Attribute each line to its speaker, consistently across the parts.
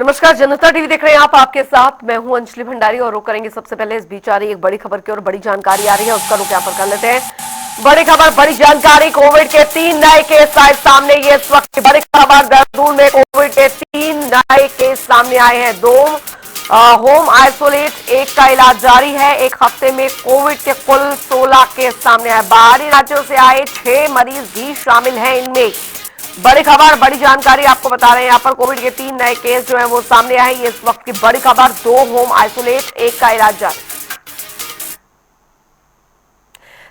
Speaker 1: नमस्कार, जनता टीवी देख रहे हैं आप। आपके साथ मैं हूं अंजलि भंडारी और रुक करेंगे सबसे पहले इस बीच आ रही एक बड़ी खबर की और बड़ी जानकारी आ रही है, उसका रुक यहाँ पर कर लेते हैं। बड़ी खबर, बड़ी जानकारी, कोविड के 3 नए केस आए सामने। ये इस वक्त की बड़ी खबर, देहरादून में कोविड के 3 नए केस सामने आए हैं। 2 होम आइसोलेट, एक का इलाज जारी है। एक हफ्ते में कोविड के कुल 16 केस सामने आए। बाहरी राज्यों से आए 6 मरीज भी शामिल हैं इनमें। बड़ी खबर, बड़ी जानकारी आपको बता रहे हैं। यहाँ पर कोविड के 3 नए केस जो हैं वो सामने आए। ये इस वक्त की बड़ी खबर। 2 होम आइसोलेट, एक का इलाज जारी।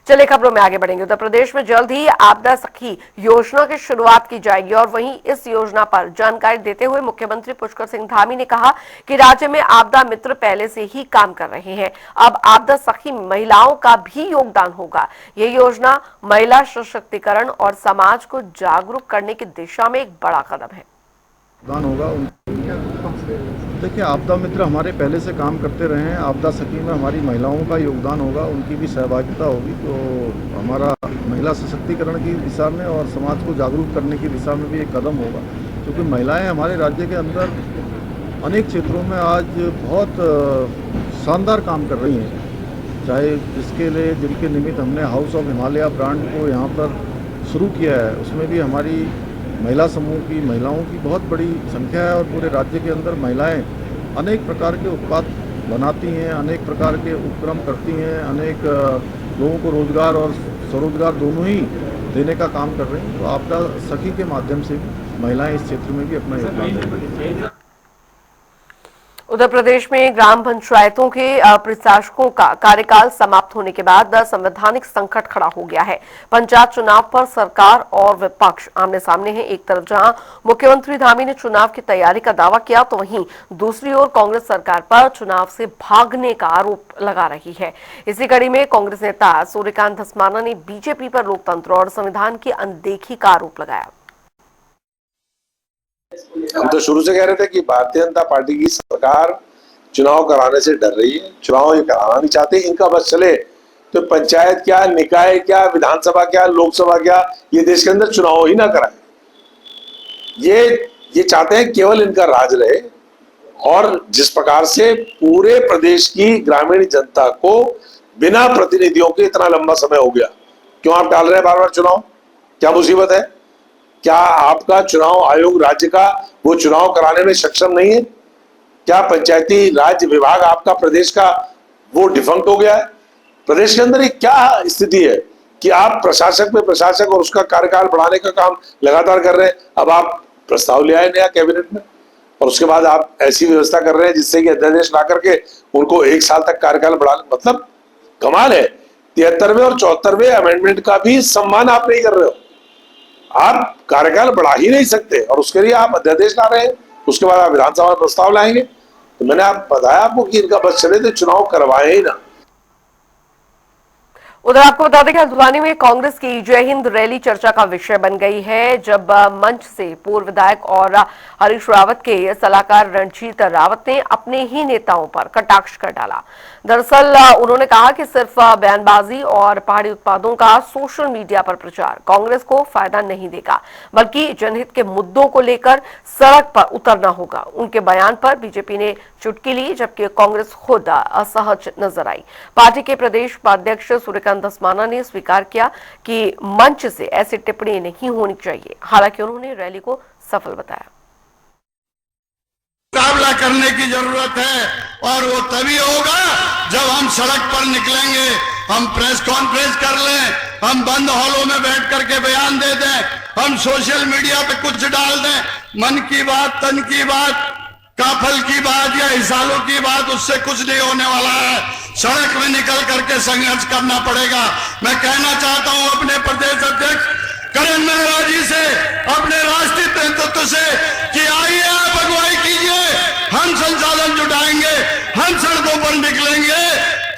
Speaker 1: चलिए खबरों में आगे बढ़ेंगे। उत्तर प्रदेश में जल्द ही आपदा सखी योजना की शुरुआत की जाएगी और वहीं इस योजना पर जानकारी देते हुए मुख्यमंत्री पुष्कर सिंह धामी ने कहा कि राज्य में आपदा मित्र पहले से ही काम कर रहे हैं। अब आपदा सखी महिलाओं का भी योगदान होगा। ये योजना महिला सशक्तिकरण और समाज को जागरूक करने की दिशा में एक बड़ा कदम है।
Speaker 2: देखिए, आपदा मित्र हमारे पहले से काम करते रहे हैं। आपदा सखी में हमारी महिलाओं का योगदान होगा, उनकी भी सहभागिता होगी। तो हमारा महिला सशक्तिकरण की दिशा में और समाज को जागरूक करने की दिशा में भी एक कदम होगा, क्योंकि महिलाएं हमारे राज्य के अंदर अनेक क्षेत्रों में आज बहुत शानदार काम कर रही हैं। चाहे जिसके लिए जिनके निमित्त हमने हाउस ऑफ हिमालय ब्रांड को यहाँ पर शुरू किया है, उसमें भी हमारी महिला समूह की महिलाओं की बहुत बड़ी संख्या है और पूरे राज्य के अंदर महिलाएं अनेक प्रकार के उत्पाद बनाती हैं, अनेक प्रकार के उपक्रम करती हैं, अनेक लोगों को रोजगार और स्वरोजगार दोनों ही देने का काम कर रही हैं। तो आपदा सखी के माध्यम से भी महिलाएं इस क्षेत्र में भी अपना योगदान दे रही हैं।
Speaker 1: उत्तर प्रदेश में ग्राम पंचायतों के प्रशासकों का कार्यकाल समाप्त होने के बाद संवैधानिक संकट खड़ा हो गया है। पंचायत चुनाव पर सरकार और विपक्ष आमने सामने हैं। एक तरफ जहां मुख्यमंत्री धामी ने चुनाव की तैयारी का दावा किया, तो वहीं दूसरी ओर कांग्रेस सरकार पर चुनाव से भागने का आरोप लगा रही है। इसी कड़ी में कांग्रेस नेता सूर्यकांत धस्माना ने बीजेपी पर लोकतंत्र और संविधान की अनदेखी का आरोप लगाया।
Speaker 3: हम तो शुरू से कह रहे थे कि भारतीय जनता पार्टी की सरकार चुनाव कराने से डर रही है। चुनाव ये कराना नहीं चाहते। इनका बस चले तो पंचायत क्या, निकाय क्या, विधानसभा क्या, लोकसभा क्या, ये देश के अंदर चुनाव ही ना कराए। ये चाहते हैं केवल इनका राज रहे। और जिस प्रकार से पूरे प्रदेश की ग्रामीण जनता को बिना प्रतिनिधियों के इतना लंबा समय हो गया, क्यों आप टाल रहे हैं बार बार चुनाव? क्या मुसीबत है? क्या आपका चुनाव आयोग राज्य का वो चुनाव कराने में सक्षम नहीं है? क्या पंचायती राज विभाग आपका प्रदेश का वो डिफंक्ट हो गया है? प्रदेश के अंदर क्या स्थिति है कि आप प्रशासक पे प्रशासक और उसका कार्यकाल बढ़ाने का काम लगातार कर रहे हैं। अब आप प्रस्ताव ले आए नया कैबिनेट में और उसके बाद आप ऐसी व्यवस्था कर रहे हैं जिससे कि अध्यादेश ला करके उनको 1 साल तक कार्यकाल बढ़ा, मतलब कमाल है। 73वें और 74वें अमेंडमेंट का भी सम्मान आप नहीं कर रहे हो। आप कार्यकाल बढ़ा ही नहीं सकते और उसके लिए आप अध्यादेश ला रहे हैं, उसके बाद आप विधानसभा में प्रस्ताव लाएंगे। तो मैंने बताया आपको कि इनका बस चले तो चुनाव करवाए ही ना।
Speaker 1: उधर आपको बता दें कि हल्द्वानी में कांग्रेस की जय हिंद रैली चर्चा का विषय बन गई है, जब मंच से पूर्व विधायक और हरीश रावत के सलाहकार रणजीत रावत ने अपने ही नेताओं पर कटाक्ष कर डाला। दरअसल उन्होंने कहा कि सिर्फ बयानबाजी और पहाड़ी उत्पादों का सोशल मीडिया पर प्रचार कांग्रेस को फायदा नहीं देगा, बल्कि जनहित के मुद्दों को लेकर सड़क पर उतरना होगा। उनके बयान पर बीजेपी ने चुटकी ली, जबकि कांग्रेस खुद असहज नजर आई। पार्टी के प्रदेश उपाध्यक्ष सूर्यकांत धस्माना ने स्वीकार किया कि मंच से ऐसी टिप्पणी नहीं होनी चाहिए। हालांकि उन्होंने रैली को सफल बताया।
Speaker 4: मुकाबला करने की जरूरत है और वो तभी होगा जब हम सड़क पर निकलेंगे, हम प्रेस कॉन्फ्रेंस कर लें, हम बंद हॉलों में बैठ करके बयान दे दें, हम सोशल मीडिया पे कुछ डाल दें। मन की बात, तन की बात, काफल की बात या हिसालों की बात, उससे कुछ नहीं होने वाला है। सड़क में निकल करके संघर्ष करना पड़ेगा। मैं कहना चाहता हूं अपने प्रदेश अध्यक्ष करण मेहरा जी से, अपने राष्ट्रीय नेतृत्व से कि आइए आप अगुवाई कीजिए, हम संसाधन जुटाएंगे, हम सड़कों पर निकलेंगे।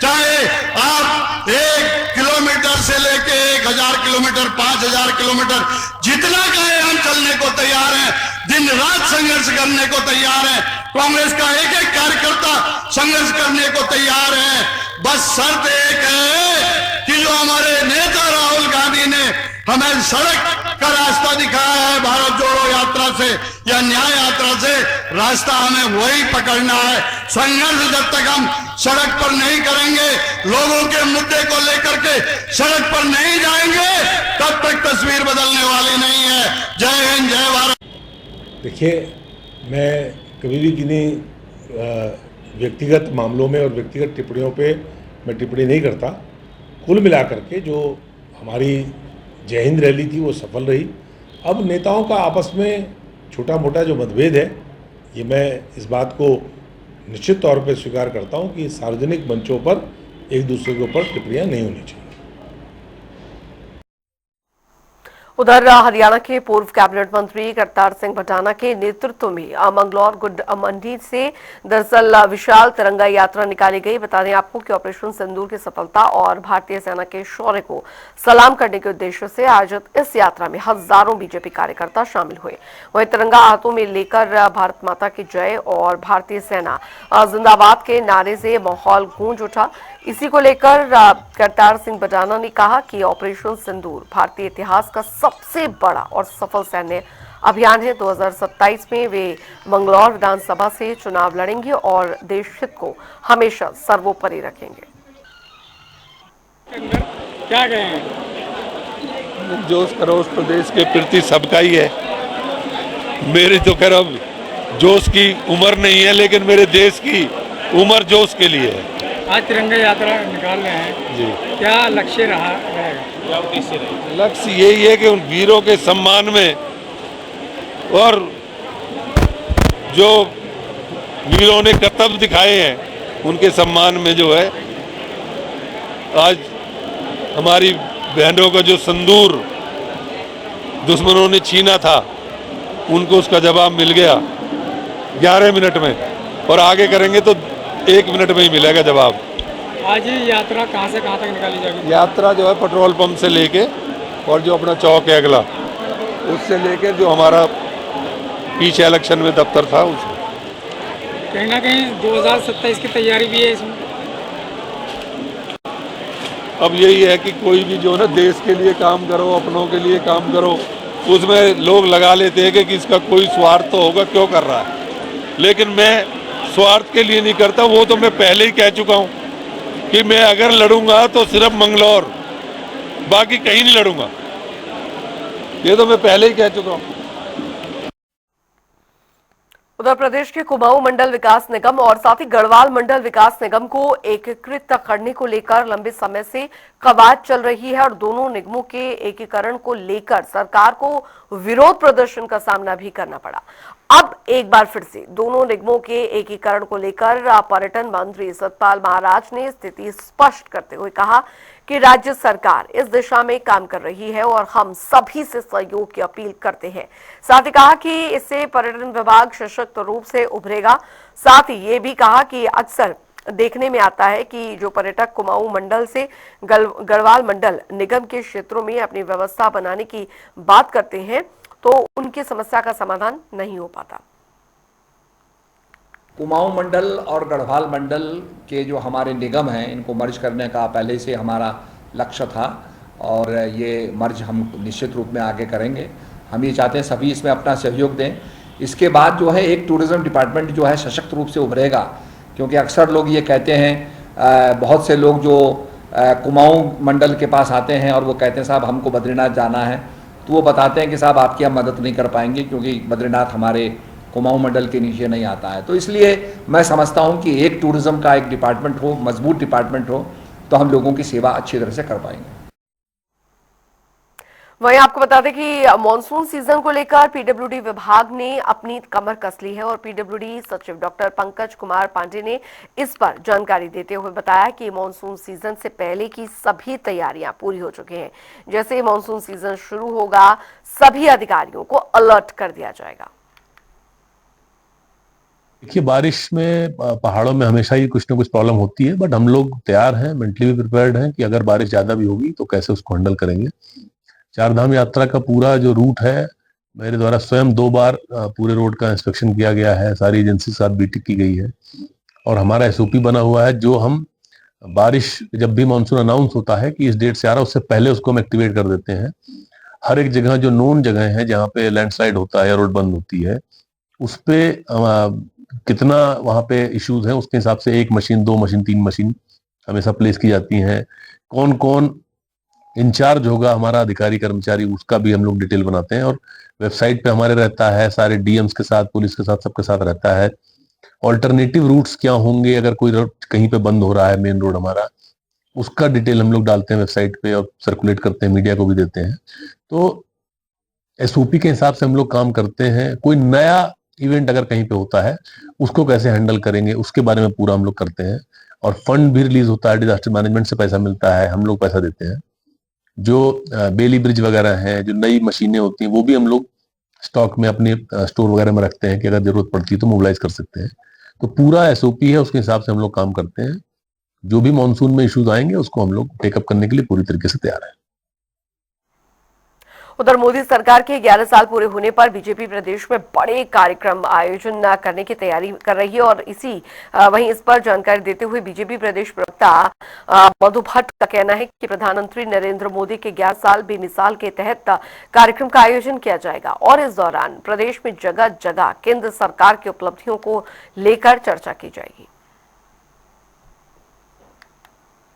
Speaker 4: चाहे आप 1 किलोमीटर से लेके 1000 किलोमीटर, 5000 किलोमीटर, जितना कहे हम चलने को तैयार हैं। दिन रात संघर्ष करने को तैयार है। कांग्रेस का एक एक कार्यकर्ता संघर्ष करने को तैयार है। बस शर्त एक है कि जो हमारे नेता राहुल गांधी ने हमें सड़क का रास्ता दिखाया है भारत जोड़ो यात्रा से या न्याय यात्रा से। रास्ता हमें वही पकड़ना है। संघर्ष जब तक हम सड़क पर नहीं करेंगे, लोगों के मुद्दे को लेकर के सड़क पर नहीं जाएंगे, तब तक तस्वीर बदलने वाली नहीं है। जय हिंद, जय भारत।
Speaker 5: देखिए, मैं कभी भी किन्हीं व्यक्तिगत मामलों में और व्यक्तिगत टिप्पणियों पे मैं टिप्पणी नहीं करता। कुल मिलाकर के जो हमारी जय हिंद रैली थी वो सफल रही। अब नेताओं का आपस में छोटा मोटा जो मतभेद है, ये मैं इस बात को निश्चित तौर पे स्वीकार करता हूँ कि सार्वजनिक मंचों पर एक दूसरे के ऊपर टिप्पणियाँ नहीं होनी चाहिए।
Speaker 1: उधर हरियाणा के पूर्व कैबिनेट मंत्री करतार सिंह भटाना के नेतृत्व में मंगलौर गुड मंडी से दरअसल विशाल तिरंगा यात्रा निकाली गई। बता दें आपको कि ऑपरेशन सिंदूर की सफलता और भारतीय सेना के शौर्य को सलाम करने के उद्देश्य से आयोजित इस यात्रा में हजारों बीजेपी कार्यकर्ता शामिल हुए। वहीं तिरंगा हाथों में लेकर भारत माता की जय और भारतीय सेना जिंदाबाद के नारे से माहौल गूंज उठा। इसी को लेकर करतार सिंह भटाना ने कहा कि ऑपरेशन सिंदूर भारतीय इतिहास का सबसे बड़ा और सफल सैन्य अभियान है। 2027 में वे मंगलौर विधानसभा से चुनाव लड़ेंगे और देश हित को हमेशा सर्वोपरि रखेंगे।
Speaker 6: क्या कहेंगे?
Speaker 7: जोश खरोश प्रदेश के प्रति सबका ही है। मेरी तो खैर अब जोश की उम्र नहीं है, लेकिन मेरे देश की उम्र जोश के लिए है।
Speaker 6: आज तिरंगा यात्रा निकाल रहे हैं
Speaker 7: जी,
Speaker 6: क्या लक्ष्य रहेगा?
Speaker 7: लक्ष्य यही है कि उन वीरों के सम्मान में और जो वीरों ने कर्तव्य दिखाए हैं उनके सम्मान में जो है आज हमारी बहनों का जो सिंदूर दुश्मनों ने छीना था, उनको उसका जवाब मिल गया 11 मिनट में, और आगे करेंगे तो 1 मिनट में ही मिलेगा जवाब।
Speaker 6: आज ये यात्रा कहाँ से कहाँ तक निकाली जाएगी?
Speaker 7: यात्रा जो है पेट्रोल पंप से लेके और जो अपना चौक है अगला, उससे लेके जो हमारा पीछे इलेक्शन में दफ्तर था उसमें।
Speaker 6: कहीं ना कहीं 2027 की तैयारी भी है इसमें।
Speaker 7: अब यही है कि कोई भी जो है ना देश के लिए काम करो, अपनों के लिए काम करो, उसमें लोग लगा लेते हैं कि इसका कोई स्वार्थ तो होगा, क्यों कर रहा है। लेकिन मैं स्वार्थ के लिए नहीं करता, वो तो मैं पहले ही कह चुका हूँ कि मैं अगर लड़ूंगा तो सिर्फ मंगलौर, बाकी कहीं नहीं लड़ूंगा। ये तो मैं पहले ही कह चुका हूँ।
Speaker 1: उधर प्रदेश के कुमाऊं मंडल विकास निगम और साथ ही गढ़वाल मंडल विकास निगम को एकीकृत करने को लेकर लंबे समय से कवायद चल रही है और दोनों निगमों के एकीकरण को लेकर सरकार को विरोध प्रदर्शन का सामना भी करना पड़ा। अब एक बार फिर से दोनों निगमों के एकीकरण को लेकर पर्यटन मंत्री सतपाल महाराज ने स्थिति स्पष्ट करते हुए कहा कि राज्य सरकार इस दिशा में काम कर रही है और हम सभी से सहयोग की अपील करते हैं। साथ ही कहा कि इससे पर्यटन विभाग सशक्त रूप से उभरेगा। साथ ही ये भी कहा कि अक्सर देखने में आता है कि जो पर्यटक कुमाऊं मंडल से गढ़वाल मंडल निगम के क्षेत्रों में अपनी व्यवस्था बनाने की बात करते हैं तो उनकी समस्या का समाधान नहीं हो पाता।
Speaker 8: कुमाऊं मंडल और गढ़वाल मंडल के जो हमारे निगम हैं, इनको मर्ज करने का पहले से हमारा लक्ष्य था और ये मर्ज हम निश्चित रूप में आगे करेंगे। हम ये चाहते हैं सभी इसमें अपना सहयोग दें। इसके बाद जो है एक टूरिज्म डिपार्टमेंट जो है सशक्त रूप से उभरेगा, क्योंकि अक्सर लोग ये कहते हैं, बहुत से लोग जो कुमाऊं मंडल के पास आते हैं और वो कहते हैं साहब हमको बद्रीनाथ जाना है, तो वो बताते हैं कि साहब आपकी हम मदद नहीं कर पाएंगे क्योंकि बद्रीनाथ हमारे कुमाऊं मंडल के नीचे नहीं आता है। तो इसलिए मैं समझता हूं कि एक टूरिज्म का एक डिपार्टमेंट हो, मजबूत डिपार्टमेंट हो, तो हम लोगों की सेवा अच्छी तरह से कर पाएंगे।
Speaker 1: वहीं आपको बता दें कि मॉनसून सीजन को लेकर पीडब्ल्यूडी विभाग ने अपनी कमर कस ली है और पीडब्ल्यूडी सचिव डॉक्टर पंकज कुमार पांडे ने इस पर जानकारी देते हुए बताया कि मॉनसून सीजन से पहले की सभी तैयारियां पूरी हो चुकी हैं। जैसे ही मॉनसून सीजन शुरू होगा सभी अधिकारियों को अलर्ट कर दिया जाएगा।
Speaker 5: देखिए, बारिश में पहाड़ों में हमेशा ही कुछ ना कुछ प्रॉब्लम होती है, बट हम लोग तैयार हैं, मेंटली भी प्रिपेयर्ड हैं कि अगर बारिश ज्यादा भी होगी तो कैसे उसको हैंडल करेंगे। चारधाम यात्रा का पूरा जो रूट है, मेरे द्वारा स्वयं 2 बार पूरे रोड का इंस्पेक्शन किया गया है, सारी एजेंसी के साथ मीटिंग की गई है और हमारा एसओपी बना हुआ है, जो हम बारिश जब भी मानसून अनाउंस होता है कि इस डेट से आ रहा है, उससे पहले उसको हम एक्टिवेट कर देते हैं।
Speaker 9: हर एक जगह जो नोन जगह है जहाँ पे लैंडस्लाइड होता है, रोड बंद होती है, उस पे कितना वहाँ पे इश्यूज हैं, उसके हिसाब से 1 मशीन, 2 मशीन, 3 मशीन हमेशा प्लेस की जाती हैं। कौन कौन इंचार्ज होगा हमारा अधिकारी कर्मचारी, उसका भी हम लोग डिटेल बनाते हैं और वेबसाइट पे हमारे रहता है, सारे डीएम्स के साथ, पुलिस के साथ, सबके साथ रहता है। ऑल्टरनेटिव रूट्स क्या होंगे अगर कोई रोड कहीं पे बंद हो रहा है, मेन रोड हमारा, उसका डिटेल हम लोग डालते हैं वेबसाइट पे और सर्कुलेट करते हैं, मीडिया को भी देते हैं। तो एसओपी के हिसाब से हम लोग काम करते हैं। कोई नया इवेंट अगर कहीं पे होता है, उसको कैसे हैंडल करेंगे, उसके बारे में पूरा हम लोग करते हैं। और फंड भी रिलीज होता है, डिजास्टर मैनेजमेंट से पैसा मिलता है, हम लोग पैसा देते हैं। जो बेली ब्रिज वगैरह हैं, जो नई मशीनें होती हैं, वो भी हम लोग स्टॉक में अपने स्टोर वगैरह में रखते हैं कि अगर जरूरत पड़ती है तो मोबिलाइज कर सकते हैं। तो पूरा एसओपी है, उसके हिसाब से हम लोग काम करते हैं। जो भी मानसून में इश्यूज आएंगे उसको हम लोग टेकअप करने के लिए पूरी तरीके से तैयार है।
Speaker 1: उधर मोदी सरकार के 11 साल पूरे होने पर बीजेपी प्रदेश में बड़े कार्यक्रम आयोजन करने की तैयारी कर रही है और वहीं इस पर जानकारी देते हुए बीजेपी प्रदेश प्रवक्ता मधु भट्ट का कहना है कि प्रधानमंत्री नरेंद्र मोदी के 11 साल बेमिसाल के तहत कार्यक्रम का आयोजन किया जाएगा और इस दौरान प्रदेश में जगह जगह केंद्र सरकार की उपलब्धियों को लेकर चर्चा की जाएगी।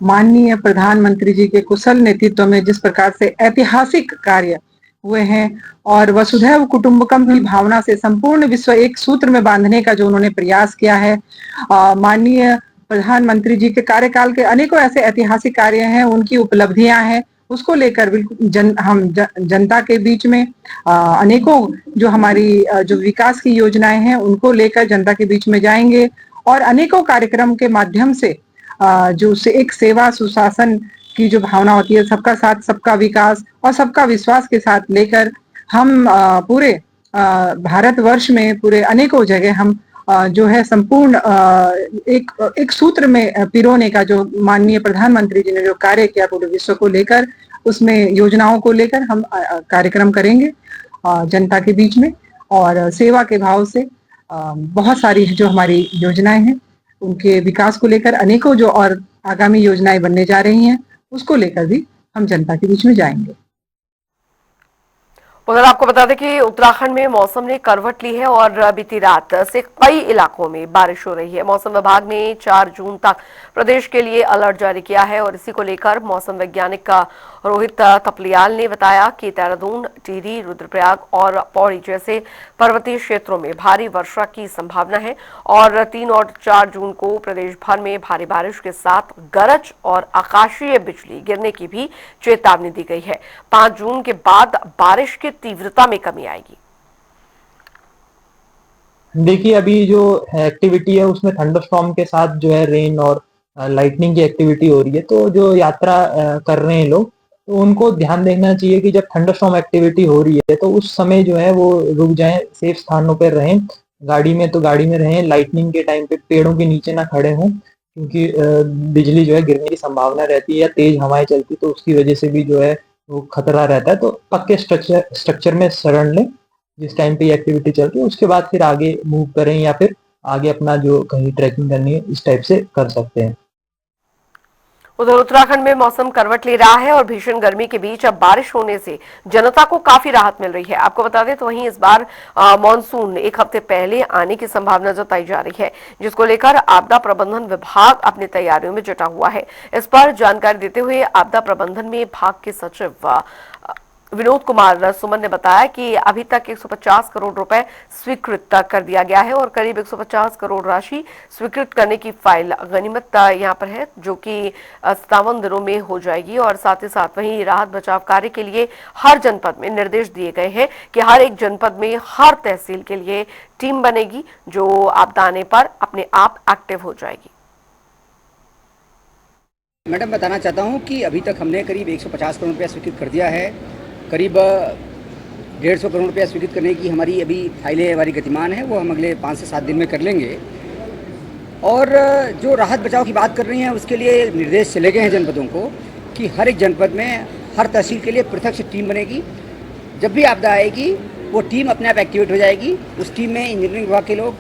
Speaker 10: माननीय प्रधानमंत्री जी के कुशल नेतृत्व में जिस प्रकार से ऐतिहासिक कार्य हुए हैं और वसुधैव कुटुंबकम की भावना से संपूर्ण विश्व एक सूत्र में बांधने का जो उन्होंने प्रयास किया है, माननीय प्रधानमंत्री जी के कार्यकाल के अनेकों ऐसे ऐतिहासिक कार्य हैं, उनकी उपलब्धियां हैं, उसको लेकर बिल्कुल हम जनता के बीच में अनेकों जो हमारी जो विकास की योजनाएं हैं उनको लेकर जनता के बीच में जाएंगे और अनेकों कार्यक्रम के माध्यम से जो एक सेवा सुशासन की जो भावना होती है, सबका साथ सबका विकास और सबका विश्वास के साथ लेकर हम पूरे भारतवर्ष में पूरे अनेकों जगह हम जो है संपूर्ण एक सूत्र में पिरोने का जो माननीय प्रधानमंत्री जी ने जो कार्य किया पूरे विश्व को लेकर, उसमें योजनाओं को लेकर हम कार्यक्रम करेंगे जनता के बीच में और सेवा के भाव से बहुत सारी जो हमारी योजनाएं हैं उनके विकास को लेकर अनेकों जो और आगामी योजनाएं बनने जा रही हैं उसको लेकर भी हम जनता के बीच में जाएंगे।
Speaker 1: उधर आपको बता दें कि उत्तराखंड में मौसम ने करवट ली है और बीती रात से कई इलाकों में बारिश हो रही है। मौसम विभाग ने 4 जून तक प्रदेश के लिए अलर्ट जारी किया है और इसी को लेकर मौसम वैज्ञानिक रोहित थपलियाल ने बताया कि देहरादून, टिहरी, रुद्रप्रयाग और पौड़ी जैसे पर्वतीय क्षेत्रों में भारी वर्षा की संभावना है और 3 और 4 जून को प्रदेश भर में भारी बारिश के साथ गरज और आकाशीय बिजली गिरने की भी चेतावनी दी गई है। 5 जून के बाद बारिश की तीव्रता में कमी आएगी।
Speaker 11: देखिए, अभी जो एक्टिविटी है उसमें थंडरस्टॉर्म के साथ जो है रेन और लाइटनिंग की एक्टिविटी हो रही है, तो जो यात्रा कर रहे हैं लोग तो उनको ध्यान देना चाहिए कि जब थंडरस्टॉर्म एक्टिविटी हो रही है तो उस समय जो है वो रुक जाएं, सेफ स्थानों पर रहें। गाड़ी में तो गाड़ी में रहें, लाइटनिंग के टाइम पे पेड़ों के नीचे ना खड़े हों क्योंकि बिजली जो है गिरने की संभावना रहती है या तेज हवाएं चलती तो उसकी वजह से भी जो है वो खतरा रहता है। तो पक्के स्ट्रक्चर में शरण लें जिस टाइम पे ये एक्टिविटी चल रही है, उसके बाद फिर आगे मूव करें या फिर आगे अपना जो कहीं ट्रैकिंग करनी है इस टाइप से कर सकते हैं।
Speaker 1: उधर उत्तराखंड में मौसम करवट ले रहा है और भीषण गर्मी के बीच अब बारिश होने से जनता को काफी राहत मिल रही है। आपको बता दें तो वहीं इस बार मॉनसून 1 हफ्ते पहले आने की संभावना जताई जा रही है, जिसको लेकर आपदा प्रबंधन विभाग अपनी तैयारियों में जुटा हुआ है। इस पर जानकारी देते हुए आपदा प्रबंधन विभाग के सचिव विनोद कुमार सुमन ने बताया कि अभी तक 150 करोड़ रुपए स्वीकृत कर दिया गया है और करीब 150 करोड़ राशि स्वीकृत करने की फाइल गनीमत यहां पर है, जो कि 57 दिनों में हो जाएगी। और साथ ही साथ वहीं राहत बचाव कार्य के लिए हर जनपद में निर्देश दिए गए हैं कि हर एक जनपद में हर तहसील के लिए टीम बनेगी जो आपदा आने पर अपने आप एक्टिव हो जाएगी।
Speaker 12: मैडम, बताना चाहता हूं कि अभी तक हमने करीब 150 करोड़ रुपया स्वीकृत कर दिया है। करीब 150 करोड़ रुपया स्वीकृत करने की हमारी अभी फाइलें हमारी गतिमान है, वो हम अगले 5 से 7 दिन में कर लेंगे। और जो राहत बचाव की बात कर रही हैं उसके लिए निर्देश चले गए हैं जनपदों को कि हर एक जनपद में हर तहसील के लिए पृथक से टीम बनेगी। जब भी आपदा आएगी वो टीम अपने आप एक्टिवेट हो जाएगी। उस टीम में इंजीनियरिंग विभाग के लोग,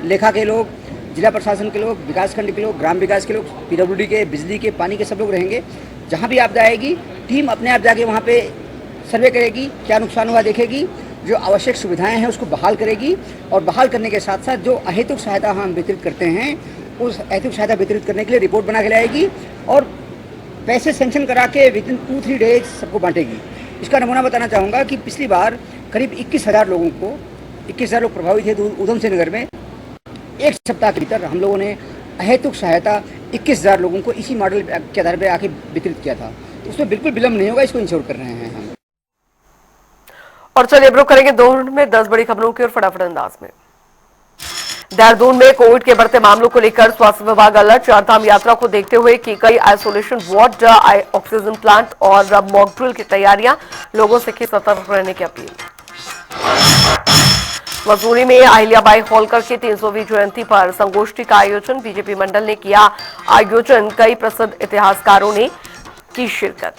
Speaker 12: लेखा के लोग, जिला प्रशासन के लोग, विकासखंड के लोग, ग्राम विकास के लोग, पीडब्ल्यूडी के, बिजली के, पानी के सब लोग रहेंगे। जहाँ भी आपदा आएगी टीम अपने आप जाके वहाँ पे सर्वे करेगी, क्या नुकसान हुआ देखेगी, जो आवश्यक सुविधाएं हैं उसको बहाल करेगी और बहाल करने के साथ साथ जो अहेतुक सहायता हम वितरित करते हैं उस अहेतुक सहायता वितरित करने के लिए रिपोर्ट बना के लाएगी और पैसे सेंक्शन करा के विदिन 2-3 डेज सबको बांटेगी। इसका नमूना बताना चाहूँगा कि पिछली बार करीब 21,000 लोग प्रभावित थे उधम सिंह नगर में। एक सप्ताह के भीतर हम लोगों ने अहेतुक सहायता 21,000 लोगों को इसी मॉडल के आधार पर आके वितरित किया था। तो उसमें बिल्कुल विलम्ब नहीं होगा, इसको इंश्योर कर रहे हैं हम।
Speaker 1: और चलिए ब्रेक करेंगे 2 मिनट में 10 बड़ी खबरों की और फटाफट अंदाज में। देहरादून में कोविड के बढ़ते मामलों को लेकर स्वास्थ्य विभाग अलर्ट। चारधाम यात्रा को देखते हुए की गई आइसोलेशन वार्ड, ऑक्सीजन प्लांट और मॉक ड्रिल की तैयारियां। लोगों से की सतर्क रहने की अपील। मसूरी में अहिल्याबाई होलकर की 300वीं जयंती पर संगोष्ठी का आयोजन। बीजेपी मंडल ने किया आयोजन, कई प्रसिद्ध इतिहासकारों ने की शिरकत।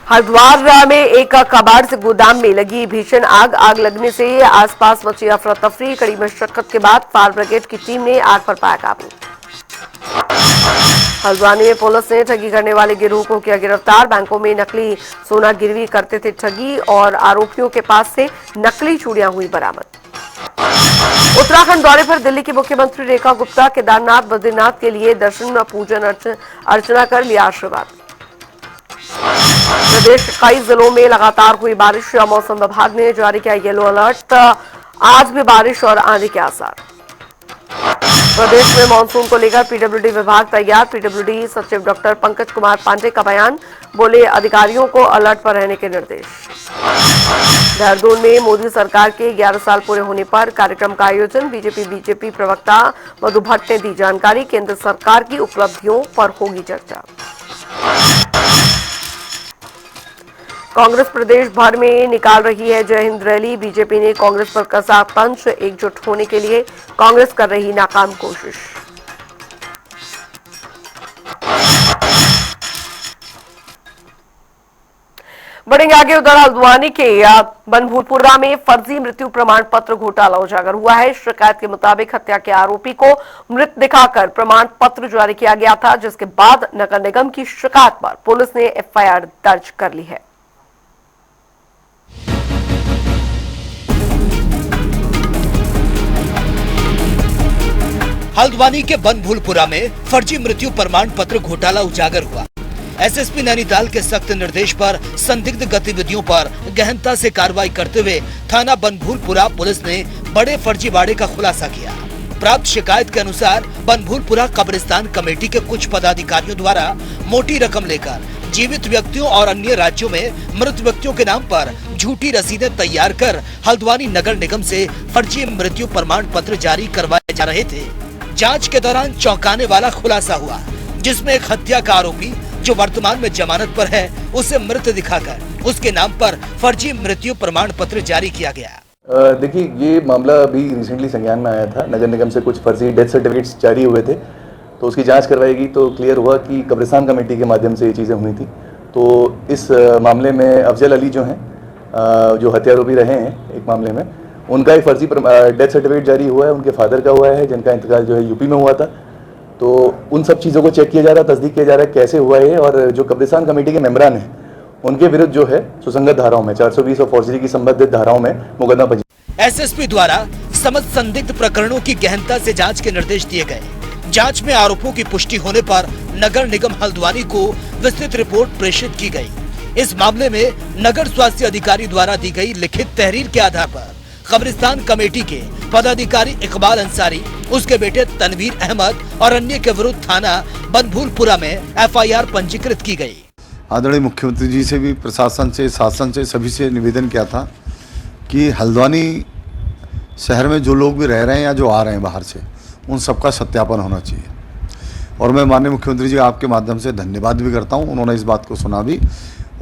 Speaker 1: हरिद्वार में एक कबाड़ से गोदाम में लगी भीषण आग लगने से आसपास मची अफरा तफरी। कड़ी मशक्कत के बाद फायर ब्रिगेड की टीम ने आग पर पाया काबू। हल्द्वानी में पुलिस ने ठगी करने वाले गिरोह को किया गिरफ्तार। बैंकों में नकली सोना गिरवी करते थे ठगी और आरोपियों के पास से नकली चूड़ियां हुई बरामद। उत्तराखंड दौरे पर दिल्ली की मुख्यमंत्री रेखा गुप्ता केदारनाथ बद्रीनाथ के लिए दर्शन पूजन अर्चना कर लिया आशीर्वाद। प्रदेश के कई जिलों में लगातार हुई बारिश। मौसम विभाग ने जारी किया येलो अलर्ट। आज भी बारिश और आंधी के आसार। प्रदेश में मानसून को लेकर पीडब्ल्यूडी विभाग तैयार। पीडब्ल्यूडी सचिव डॉक्टर पंकज कुमार पांडे का बयान, बोले अधिकारियों को अलर्ट पर रहने के निर्देश। देहरादून में मोदी सरकार के 11 साल पूरे होने पर कार्यक्रम का आयोजन। बीजेपी प्रवक्ता मधु भट्ट ने दी जानकारी। केंद्र सरकार की उपलब्धियों पर होगी चर्चा। कांग्रेस प्रदेश भर में निकाल रही है जय हिंद रैली। बीजेपी ने कांग्रेस पर कसा पंच। एकजुट होने के लिए कांग्रेस कर रही नाकाम कोशिश। बढ़ेंगे आगे। उधर हल्द्वानी के बनभूलपुरा में फर्जी मृत्यु प्रमाण पत्र घोटाला उजागर हुआ है। शिकायत के मुताबिक हत्या के आरोपी को मृत दिखाकर प्रमाण पत्र जारी किया गया था, जिसके बाद नगर निगम की शिकायत पर पुलिस ने एफआईआर दर्ज कर ली है।
Speaker 13: हल्द्वानी के बनभूलपुरा में फर्जी मृत्यु प्रमाण पत्र घोटाला उजागर हुआ। एसएसपी नैनीताल के सख्त निर्देश पर संदिग्ध गतिविधियों पर गहनता से कार्रवाई करते हुए थाना बनभूलपुरा पुलिस ने बड़े फर्जीवाड़े का खुलासा किया। प्राप्त शिकायत के अनुसार बनभूलपुरा कब्रिस्तान कमेटी के कुछ पदाधिकारियों द्वारा मोटी रकम लेकर जीवित व्यक्तियों और अन्य राज्यों में मृत व्यक्तियों के नाम पर झूठी रसीदें तैयार कर हल्द्वानी नगर निगम से फर्जी मृत्यु प्रमाण पत्र जारी करवाए जा रहे थे। जांच के दौरान चौंकाने वाला खुलासा हुआ, जिसमें एक हत्या का आरोपी जो वर्तमान में जमानत पर है उसे मृत दिखाकर उसके नाम पर फर्जी मृत्यु प्रमाण पत्र जारी किया गया।
Speaker 14: देखिए, ये मामला अभी रिसेंटली संज्ञान में आया था। नगर निगम से कुछ फर्जी डेथ सर्टिफिकेट्स जारी हुए थे, तो उसकी जांच करवाई गई तो क्लियर हुआ कि कब्रिस्तान कमेटी के माध्यम से ये चीज़ें हुई थी। तो इस मामले में अफजल अली जो हैं, जो हत्यारोपी रहे हैं एक मामले में, उनका एक फर्जी डेथ सर्टिफिकेट जारी हुआ है। उनके फादर का हुआ है, जिनका इंतकाल जो है यूपी में हुआ था। तो उन सब चीज़ों को चेक किया जा रहा है, तस्दीक किया जा रहा है कैसे हुआ है। और जो कब्रिस्तान कमेटी के मेंबरान हैं उनके विरुद्ध जो है सुसंगत धाराओं में 420 और फौजदारी की संबंधित धाराओं में मुकदमा पंजीकृत।
Speaker 13: एसएसपी द्वारा समस्त संदिग्ध प्रकरणों की गहनता से जांच के निर्देश दिए गए। जांच में आरोपों की पुष्टि होने पर नगर निगम हल्द्वानी को विस्तृत रिपोर्ट प्रेषित की गई। इस मामले में नगर स्वास्थ्य अधिकारी द्वारा दी गई लिखित तहरीर के आधार पर कब्रिस्तान कमेटी के पदाधिकारी इकबाल अंसारी, उसके बेटे तनवीर अहमद और अन्य के विरुद्ध थाना बनभूलपुरा में एफआईआर पंजीकृत की गई।
Speaker 2: आदरणीय मुख्यमंत्री जी से भी, प्रशासन से, शासन से, सभी से निवेदन किया था कि हल्द्वानी शहर में जो लोग भी रह रहे हैं या जो आ रहे हैं बाहर से, उन सबका सत्यापन होना चाहिए। और मैं माननीय मुख्यमंत्री जी आपके माध्यम से धन्यवाद भी करता हूँ, उन्होंने इस बात को सुना भी।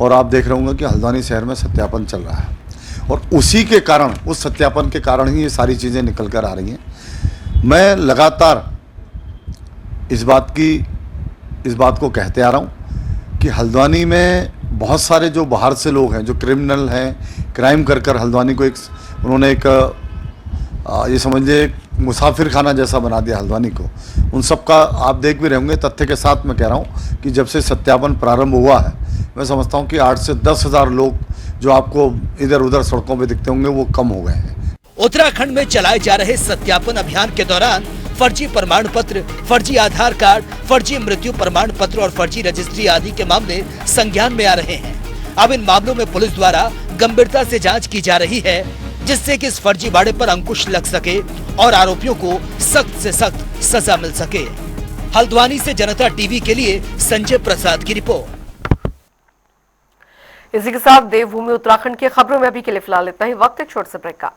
Speaker 2: और आप देख रहे होंगे कि हल्द्वानी शहर में सत्यापन चल रहा है और उसी के कारण, उस सत्यापन के कारण ही ये सारी चीज़ें निकल कर आ रही हैं। मैं लगातार इस बात को कहते आ रहा हूँ कि हल्द्वानी में बहुत सारे जो बाहर से लोग हैं, जो क्रिमिनल हैं, क्राइम कर हल्द्वानी को उन्होंने ये समझिए मुसाफिर खाना जैसा बना दिया हल्द्वानी को। उन सब का आप देख भी रहे होंगे, तथ्य के साथ मैं कह रहा हूँ कि जब से सत्यापन प्रारंभ हुआ है, मैं समझता हूँ कि 8 से 10 हज़ार लोग जो आपको इधर उधर सड़कों पे दिखते होंगे वो कम हो गए हैं।
Speaker 13: उत्तराखंड में चलाए जा रहे सत्यापन अभियान के दौरान फर्जी प्रमाण पत्र, फर्जी आधार कार्ड, फर्जी मृत्यु प्रमाण पत्र और फर्जी रजिस्ट्री आदि के मामले संज्ञान में आ रहे हैं। अब इन मामलों में पुलिस द्वारा गंभीरता से जांच की जा रही है, जिससे कि इस फर्जीवाड़े पर अंकुश लग सके और आरोपियों को सख्त से सख्त सजा मिल सके। हल्द्वानी से जनता टीवी के लिए संजय प्रसाद की रिपोर्ट।
Speaker 1: इसी के साथ देवभूमि उत्तराखंड की खबरों में अभी के लिए फिलहाल इतना ही। वक्त एक छोटे से ब्रेक का।